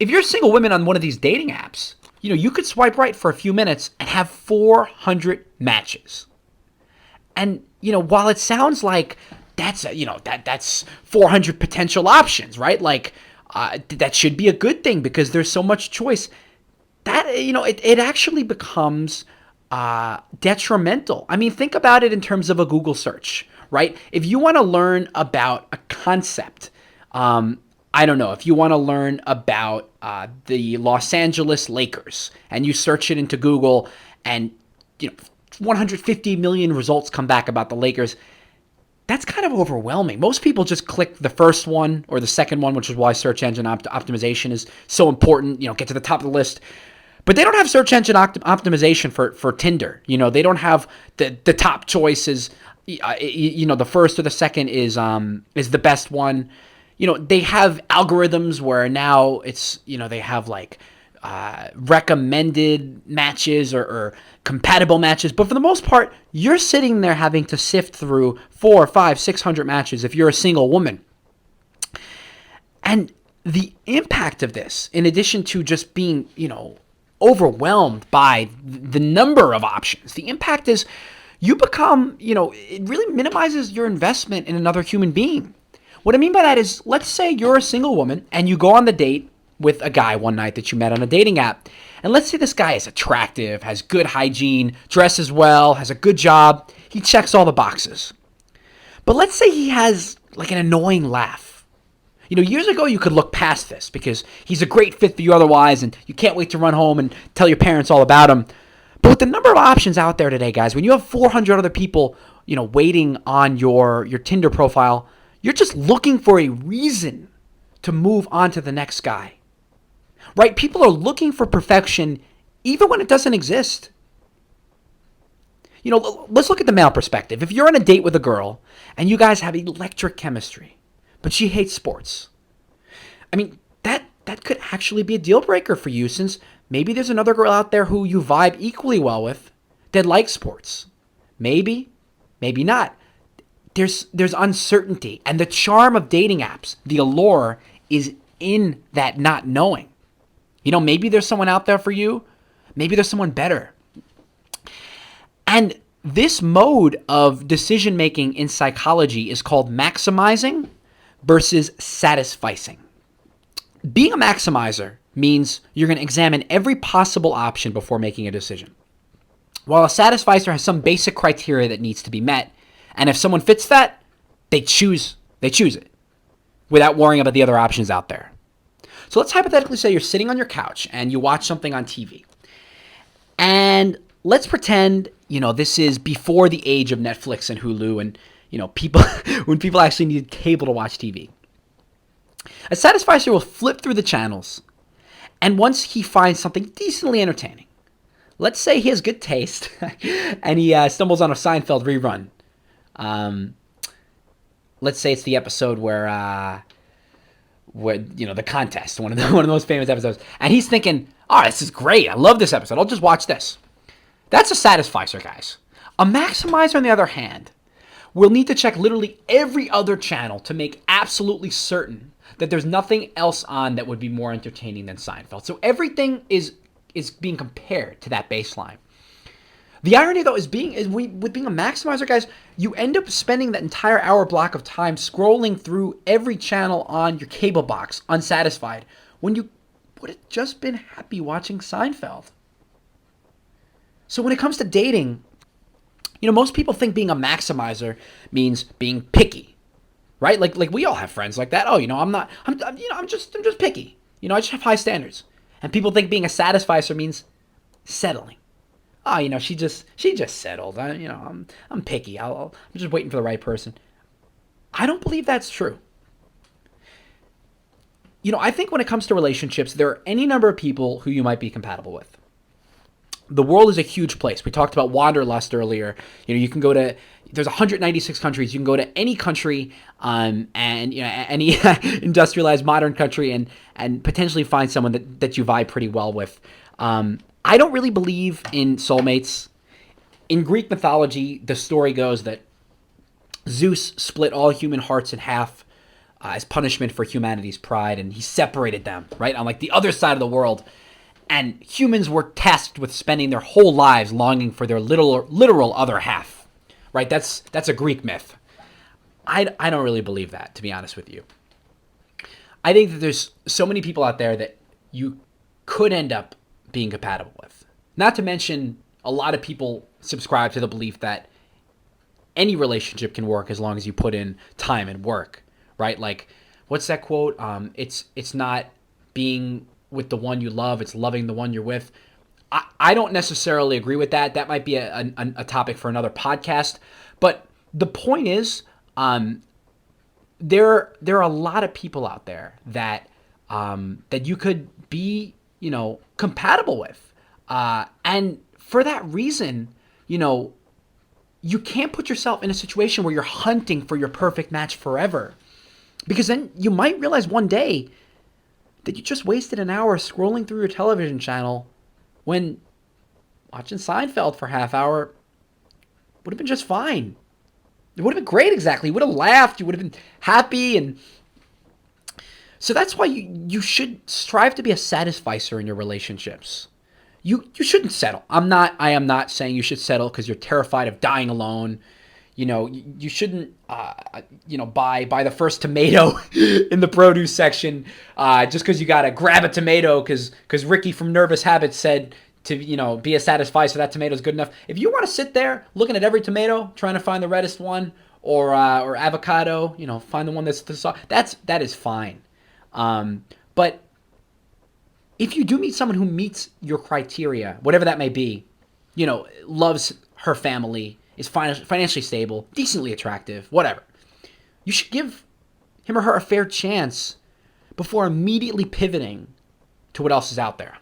if you're a single woman on one of these dating apps, you could swipe right for a few minutes and have 400 matches. And, while it sounds like that's 400 potential options, right? Like, that should be a good thing because there's so much choice. That, it actually becomes detrimental. I mean, think about it in terms of a Google search, right? If you want to learn about a concept, I don't know, if you want to learn about the Los Angeles Lakers and you search it into Google and 150 million results come back about the Lakers, that's kind of overwhelming. Most people just click the first one or the second one, which is why search engine optimization is so important, get to the top of the list. But they don't have search engine optimization for Tinder. They don't have the top choices. The first or the second is the best one. They have algorithms where now it's, they have like recommended matches or compatible matches. But for the most part, you're sitting there having to sift through 400, 500, 600 matches if you're a single woman. And the impact of this, in addition to just being, overwhelmed by the number of options, the impact is you become, it really minimizes your investment in another human being. What I mean by that is, let's say you're a single woman and you go on the date with a guy one night that you met on a dating app. And let's say this guy is attractive, has good hygiene, dresses well, has a good job. He checks all the boxes. But let's say he has like an annoying laugh. Years ago you could look past this because he's a great fit for you otherwise and you can't wait to run home and tell your parents all about him. But with the number of options out there today, guys, when you have 400 other people, waiting on your Tinder profile, you're just looking for a reason to move on to the next guy, right? People are looking for perfection even when it doesn't exist. Let's look at the male perspective. If you're on a date with a girl and you guys have electric chemistry, but she hates sports, I mean, that could actually be a deal breaker for you since maybe there's another girl out there who you vibe equally well with that likes sports. Maybe, maybe not. There's uncertainty, and the charm of dating apps, the allure, is in that not knowing. Maybe there's someone out there for you. Maybe there's someone better. And this mode of decision-making in psychology is called maximizing versus satisficing. Being a maximizer means you're going to examine every possible option before making a decision, while a satisficer has some basic criteria that needs to be met. And if someone fits that, they choose it without worrying about the other options out there. So let's hypothetically say you're sitting on your couch and you watch something on TV. And let's pretend, this is before the age of Netflix and Hulu and, people when people actually needed cable to watch TV. A satisficer will flip through the channels, and once he finds something decently entertaining, let's say he has good taste and he stumbles on a Seinfeld rerun. Let's say it's the episode where the contest, one of the most famous episodes, and he's thinking, "Oh, this is great! I love this episode. I'll just watch this." That's a satisficer, guys. A maximizer, on the other hand, will need to check literally every other channel to make absolutely certain that there's nothing else on that would be more entertaining than Seinfeld. So everything is being compared to that baseline. The irony, though, with being a maximizer, guys, you end up spending that entire hour block of time scrolling through every channel on your cable box unsatisfied when you would have just been happy watching Seinfeld. So when it comes to dating, most people think being a maximizer means being picky, right? Like we all have friends like that. Oh, I'm just picky. I just have high standards. And people think being a satisficer means settling. Oh, she just settled. I'm picky. I'm just waiting for the right person. I don't believe that's true. I think when it comes to relationships, there are any number of people who you might be compatible with. The world is a huge place. We talked about wanderlust earlier. You can go to, there's 196 countries. You can go to any country, and any industrialized modern country, and potentially find someone that you vibe pretty well with. I don't really believe in soulmates. In Greek mythology, the story goes that Zeus split all human hearts in half as punishment for humanity's pride, and he separated them, right, on like the other side of the world. And humans were tasked with spending their whole lives longing for their literal other half, right? That's a Greek myth. I don't really believe that, to be honest with you. I think that there's so many people out there that you could end up being compatible with. Not to mention, a lot of people subscribe to the belief that any relationship can work as long as you put in time and work, right? Like, what's that quote? It's not being with the one you love, it's loving the one you're with. I don't necessarily agree with that. That might be a topic for another podcast. But the point is, there are a lot of people out there that that you could be, compatible with. And for that reason, you can't put yourself in a situation where you're hunting for your perfect match forever. Because then you might realize one day that you just wasted an hour scrolling through your television channel when watching Seinfeld for a half hour would have been just fine. It would have been great, exactly. You would have laughed. You would have been happy. And so that's why you should strive to be a satisficer in your relationships. You shouldn't settle. I am not saying you should settle because you're terrified of dying alone. You shouldn't, buy the first tomato in the produce section just because you got to grab a tomato because Ricky from Nervous Habits said to, be a satisficer, that tomato's good enough. If you want to sit there looking at every tomato, trying to find the reddest one, or avocado, find the one that's the soft, that is fine. But if you do meet someone who meets your criteria, whatever that may be, loves her family, is financially stable, decently attractive, whatever, you should give him or her a fair chance before immediately pivoting to what else is out there.